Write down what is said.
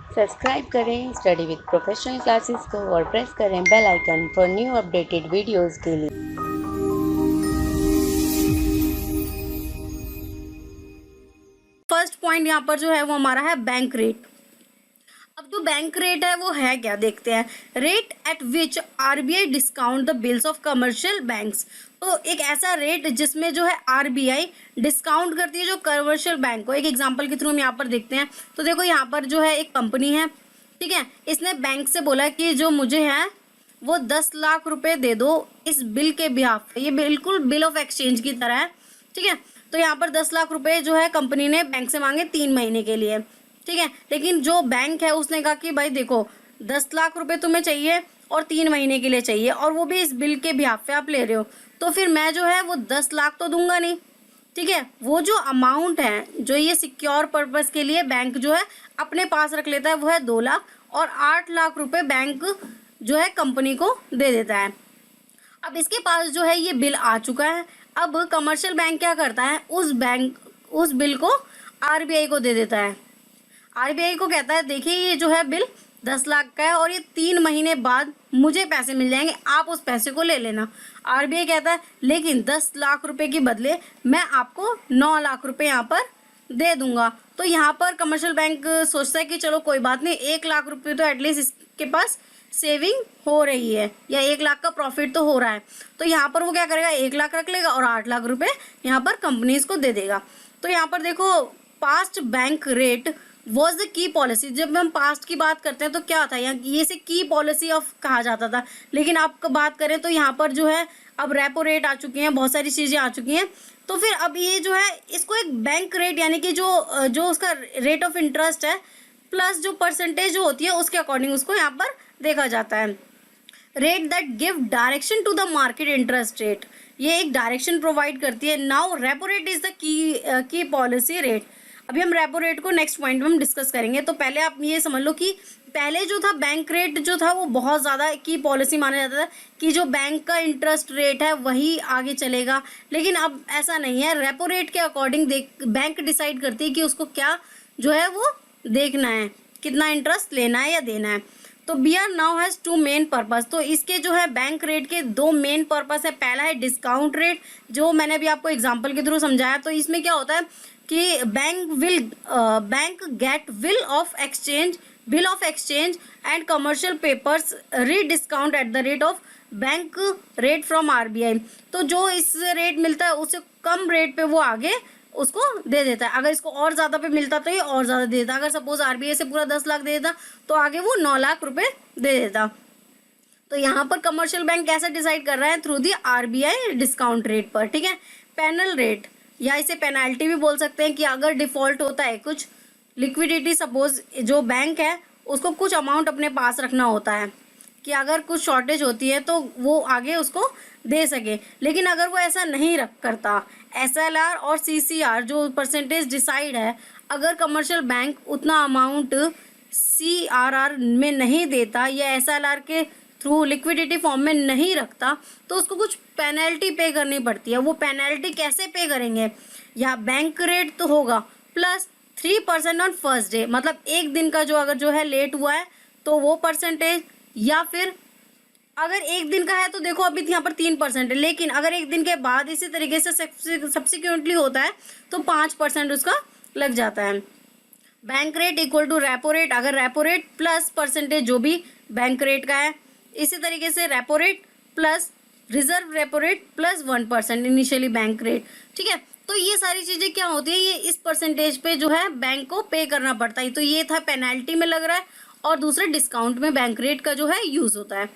Subscribe करें study with professional classes को और प्रेस करें bell icon for new updated videos के लिए। फर्स्ट पॉइंट यहाँ पर जो है वो हमारा है बैंक रेट। अब जो बैंक रेट है वो है क्या, देखते हैं। Rate at which RBI discount the bills of commercial banks. तो एक ऐसा रेट जिसमें जो है आरबीआई डिस्काउंट करती है जो कमर्शियल बैंक को। एक एग्जांपल के थ्रू हम यहाँ पर देखते हैं। तो देखो यहाँ पर जो है एक कंपनी है, ठीक है। इसने बैंक से बोला कि जो मुझे है वो 10 लाख रुपए दे दो इस बिल के बिहाफ पे। ये बिल्कुल बिल ऑफ एक्सचेंज की तरह है, ठीक है। तो यहाँ पर 10 लाख रुपए जो है कंपनी ने बैंक से मांगे 3 महीने के लिए, ठीक है। लेकिन जो बैंक है उसने कहा कि भाई देखो 10 लाख रुपए तुम्हें चाहिए और 3 महीने के लिए चाहिए, और वो भी इस बिल के बिहाफ पे आप ले रहे हो, तो फिर मैं जो है वो 10 लाख तो दूंगा नहीं, ठीक है। वो जो अमाउंट है जो ये सिक्योर पर्पस के लिए बैंक जो है अपने पास रख लेता है वो है 2 लाख, और 8 लाख रुपए बैंक जो है कंपनी को दे देता है। अब इसके पास जो है ये बिल आ चुका है। अब कमर्शियल बैंक क्या करता है, उस बिल को आरबीआई को दे देता है। आरबीआई को कहता है देखिए ये जो है बिल 10 लाख का है और ये 3 महीने बाद मुझे पैसे मिल जाएंगे, आप उस पैसे को ले लेना। आरबीआई कहता है लेकिन 10 लाख रुपए के बदले मैं आपको 9 लाख रुपए यहाँ पर दे दूंगा। तो यहाँ पर कमर्शियल बैंक सोचता है कि चलो कोई बात नहीं, 1 लाख रुपए तो एटलीस्ट इसके पास सेविंग हो रही है, या 1 लाख का प्रॉफिट तो हो रहा है। तो यहाँ पर वो क्या करेगा, 1 लाख रख लेगा और 8 लाख रुपए यहाँ पर कंपनीज को दे देगा। तो यहाँ पर देखो past bank rate was the key policy. जब हम पास्ट की बात करते हैं तो क्या था, यहाँ ये से की पॉलिसी ऑफ कहा जाता था। लेकिन आप बात करें तो यहाँ पर जो है अब रेपो रेट आ चुकी हैं, बहुत सारी चीज़ें आ चुकी हैं। तो फिर अब ये जो है इसको एक बैंक रेट यानी कि जो उसका रेट ऑफ इंटरेस्ट है प्लस जो परसेंटेज जो होती है उसके अकॉर्डिंग उसको यहाँ पर देखा जाता है। Rate that give direction to the market interest rate, ये एक डायरेक्शन प्रोवाइड करती है। Now repo rate is the key policy rate. अभी हम रेपो रेट को नेक्स्ट पॉइंट में हम डिस्कस करेंगे। तो पहले आप ये समझ लो कि पहले जो था बैंक रेट जो था वो बहुत ज़्यादा की पॉलिसी माना जाता था कि जो बैंक का इंटरेस्ट रेट है वही आगे चलेगा। लेकिन अब ऐसा नहीं है, रेपो रेट के अकॉर्डिंग बैंक डिसाइड करती है कि उसको क्या जो है वो देखना है, कितना इंटरेस्ट लेना है या देना है। तो BR now has 2 main purpose. तो इसके जो है बैंक रेट के 2 मेन पर्पस है। पहला है डिस्काउंट रेट, जो मैंने अभी आपको एग्जांपल के थ्रू समझाया। तो इसमें क्या होता है कि bank get bill of exchange and commercial papers rediscount at the rate of bank rate from RBI. तो जो इस रेट मिलता है उससे कम रेट पे वो आगे उसको दे देता है। अगर इसको और ज़्यादा पे मिलता तो ये और ज़्यादा दे देता। अगर सपोज आरबीआई से पूरा 10 लाख दे देता तो आगे वो 9 लाख रुपए दे देता। तो यहाँ पर कमर्शियल बैंक कैसे डिसाइड कर रहा है, through the RBI discount rate पर, ठीक है। पेनल रेट या इसे पेनाल्टी भी बोल सकते हैं कि अगर डिफॉल्ट होता है कुछ लिक्विडिटी, सपोज जो बैंक है उसको कुछ अमाउंट अपने पास रखना होता है कि अगर कुछ शॉर्टेज होती है तो वो आगे उसको दे सके। लेकिन अगर वो ऐसा नहीं करता, एसएलआर और सीसीआर जो परसेंटेज डिसाइड है, अगर कमर्शियल बैंक उतना अमाउंट सीआरआर में नहीं देता या एसएलआर के थ्रू लिक्विडिटी फॉर्म में नहीं रखता तो उसको कुछ पेनल्टी पे करनी पड़ती है। वो पेनल्टी कैसे पे करेंगे, या बैंक रेट तो होगा प्लस 3% ऑन फर्स्ट डे, मतलब एक दिन का जो अगर जो है लेट हुआ है तो वो परसेंटेज, या फिर अगर एक दिन का है तो देखो अभी यहाँ पर 3% है, लेकिन अगर एक दिन के बाद इसी तरीके से सब्सिक्वेंटली होता है तो 5% उसका लग जाता है। Bank rate equal to repo rate, अगर रेपो रेट प्लस परसेंटेज जो भी बैंक रेट का है, इसी तरीके से repo rate plus reserve repo rate plus 1% initially bank rate, ठीक है। तो ये सारी चीज़ें क्या होती है, ये इस परसेंटेज पे जो है बैंक को पे करना पड़ता है। तो ये था पेनल्टी में लग रहा है, और दूसरे डिस्काउंट में बैंक रेट का जो है यूज़ होता है।